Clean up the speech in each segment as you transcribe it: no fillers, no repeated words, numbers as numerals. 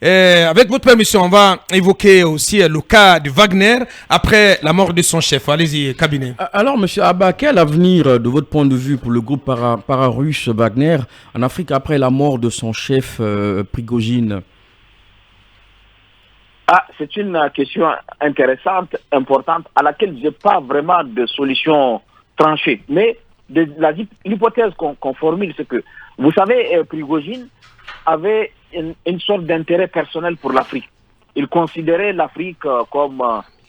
Avec votre permission, on va évoquer aussi le cas de Wagner après la mort de son chef. Allez-y, cabinet. Alors, monsieur Abba, quel avenir, de votre point de vue, pour le groupe para-russe Wagner en Afrique après la mort de son chef Prigojine? C'est une question intéressante, importante, à laquelle je n'ai pas vraiment de solution tranchée. Mais l'hypothèse qu'on formule, c'est que, vous savez, Prigojine avait une sorte d'intérêt personnel pour l'Afrique. Il considérait l'Afrique comme...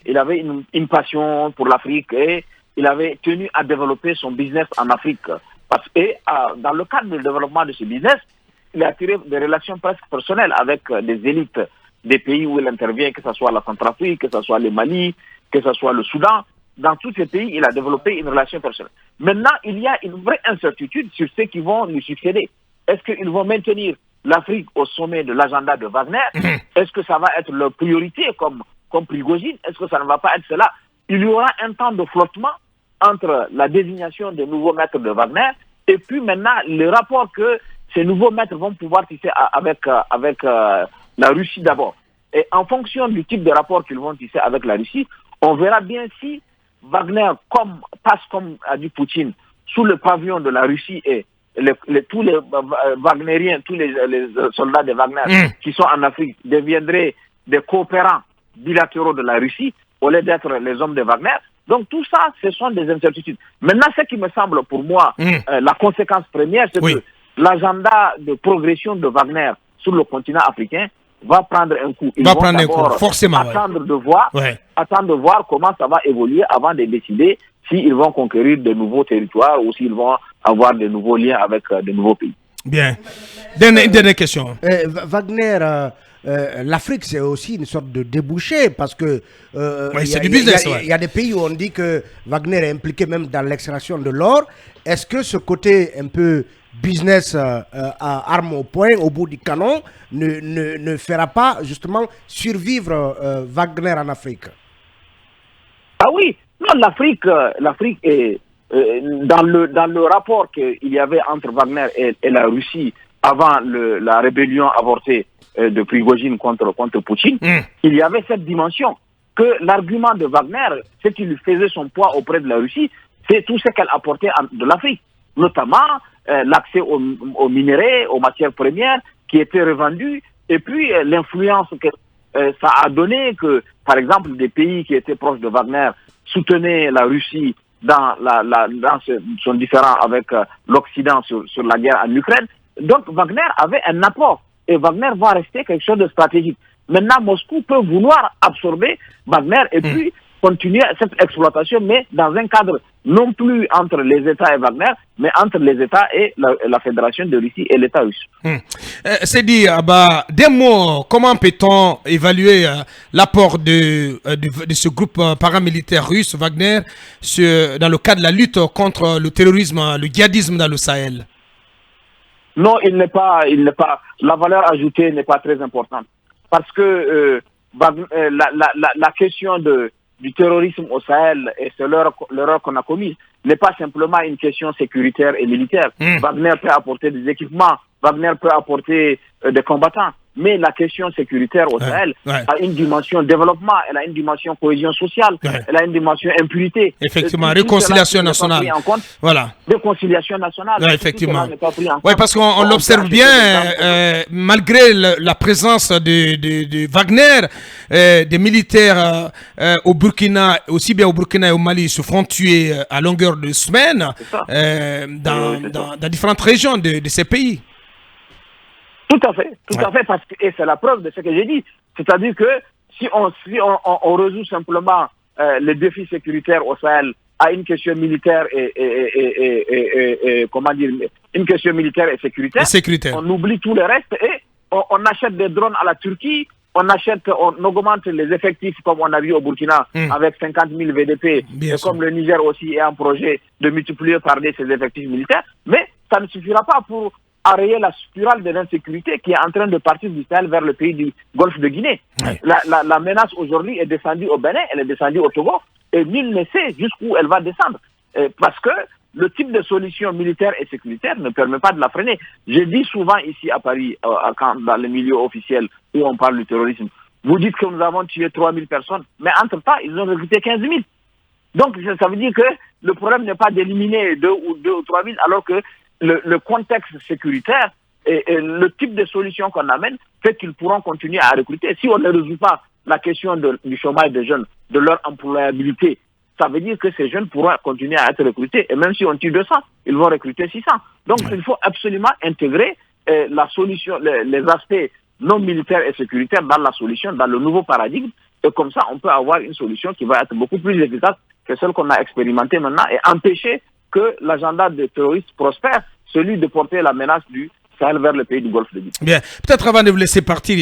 il avait une passion pour l'Afrique et il avait tenu à développer son business en Afrique. Et dans le cadre du développement de ce business, il a tiré des relations presque personnelles avec des élites des pays où il intervient, que ce soit la Centrafrique, que ce soit le Mali, que ce soit le Soudan. Dans tous ces pays, il a développé une relation personnelle. Maintenant, il y a une vraie incertitude sur ceux qui vont lui succéder. Est-ce qu'ils vont maintenir l'Afrique au sommet de l'agenda de Wagner? Est-ce que ça va être leur priorité comme Prigojine? Est-ce que ça ne va pas être cela? Il y aura un temps de flottement entre la désignation des nouveaux maîtres de Wagner et puis maintenant le rapport que ces nouveaux maîtres vont pouvoir tisser avec la Russie d'abord. Et en fonction du type de rapport qu'ils vont tisser avec la Russie, on verra bien si Wagner passe, comme a dit Poutine, sous le pavillon de la Russie et tous les Wagneriens, tous les soldats de Wagner qui sont en Afrique deviendraient des coopérants bilatéraux de la Russie au lieu d'être les hommes de Wagner. Donc tout ça, ce sont des incertitudes. Maintenant, ce qui me semble pour moi la conséquence première, c'est que l'agenda de progression de Wagner sur le continent africain va prendre un coup. Il va prendre un coup, forcément. Attendre de voir comment ça va évoluer avant de décider s'ils vont conquérir de nouveaux territoires ou s'ils vont avoir de nouveaux liens avec de nouveaux pays. Bien. Dernière question. Wagner, l'Afrique, c'est aussi une sorte de débouché parce que c'est du business. Il y a des pays où on dit que Wagner est impliqué même dans l'extraction de l'or. Est-ce que ce côté un peu business à armes au poing, au bout du canon, ne fera pas justement survivre Wagner en Afrique? Ah oui, non, l'Afrique est dans le rapport qu'il y avait entre Wagner et la Russie avant la rébellion avortée de Prigojine contre Poutine, il y avait cette dimension que l'argument de Wagner, ce qui lui faisait son poids auprès de la Russie, c'est tout ce qu'elle apportait de l'Afrique, notamment l'accès aux minéraux, aux matières premières qui étaient revendues, et puis l'influence que ça a donné que, par exemple, des pays qui étaient proches de Wagner soutenaient la Russie dans son différend avec l'Occident sur la guerre en Ukraine. Donc Wagner avait un apport et Wagner va rester quelque chose de stratégique. Maintenant, Moscou peut vouloir absorber Wagner et puis continuer cette exploitation, mais dans un cadre non plus entre les États et Wagner, mais entre les États et la Fédération de Russie et l'État russe. C'est dit, des mots, comment peut-on évaluer l'apport de ce groupe paramilitaire russe, Wagner, dans le cadre de la lutte contre le terrorisme, le djihadisme dans le Sahel? Non, il n'est pas. La valeur ajoutée n'est pas très importante. Parce que la question du terrorisme au Sahel, et c'est l'erreur qu'on a commise, n'est pas simplement une question sécuritaire et militaire. Wagner peut apporter des équipements, Wagner peut apporter des combattants, mais la question sécuritaire au Sahel a une dimension développement, elle a une dimension cohésion sociale, elle a une dimension impunité. Effectivement, réconciliation nationale. Voilà. Réconciliation nationale. Effectivement. Oui, parce qu'on l'observe bien, malgré la présence de Wagner, des militaires au Burkina, aussi bien au Burkina et au Mali, se font tuer à longueur de semaines dans différentes régions de ces pays. Tout à fait, parce que, et c'est la preuve de ce que j'ai dit. C'est-à-dire que si on résout simplement les défis sécuritaires au Sahel à une question militaire et comment dire, une question militaire et sécuritaire, on oublie tout le reste et on achète des drones à la Turquie, on augmente les effectifs comme on a vu au Burkina avec 50 000 VDP, et comme le Niger aussi est en projet de multiplier par des ses effectifs militaires, mais ça ne suffira pas pour arrayer la spirale de l'insécurité qui est en train de partir du Sahel vers le pays du Golfe de Guinée. La menace aujourd'hui est descendue au Bénin, elle est descendue au Togo, et nul ne sait jusqu'où elle va descendre. Parce que le type de solution militaire et sécuritaire ne permet pas de la freiner. Je dis souvent ici à Paris, dans les milieux officiels où on parle du terrorisme, vous dites que nous avons tué 3000 personnes, mais entre-temps, ils ont recruté 15 000. Donc, ça veut dire que le problème n'est pas d'éliminer 2 ou 3 000, alors que le contexte sécuritaire et le type de solution qu'on amène fait qu'ils pourront continuer à recruter. Si on ne résout pas la question du chômage des jeunes, de leur employabilité, ça veut dire que ces jeunes pourront continuer à être recrutés. Et même si on tue 200, ils vont recruter 600. Donc, il faut absolument intégrer la solution, les aspects non militaires et sécuritaires dans la solution, dans le nouveau paradigme. Et comme ça, on peut avoir une solution qui va être beaucoup plus efficace que celle qu'on a expérimentée maintenant et empêcher que l'agenda des terroristes prospère, celui de porter la menace du Sahel vers le pays du Golfe de Guinée. Bien, peut-être avant de vous laisser partir,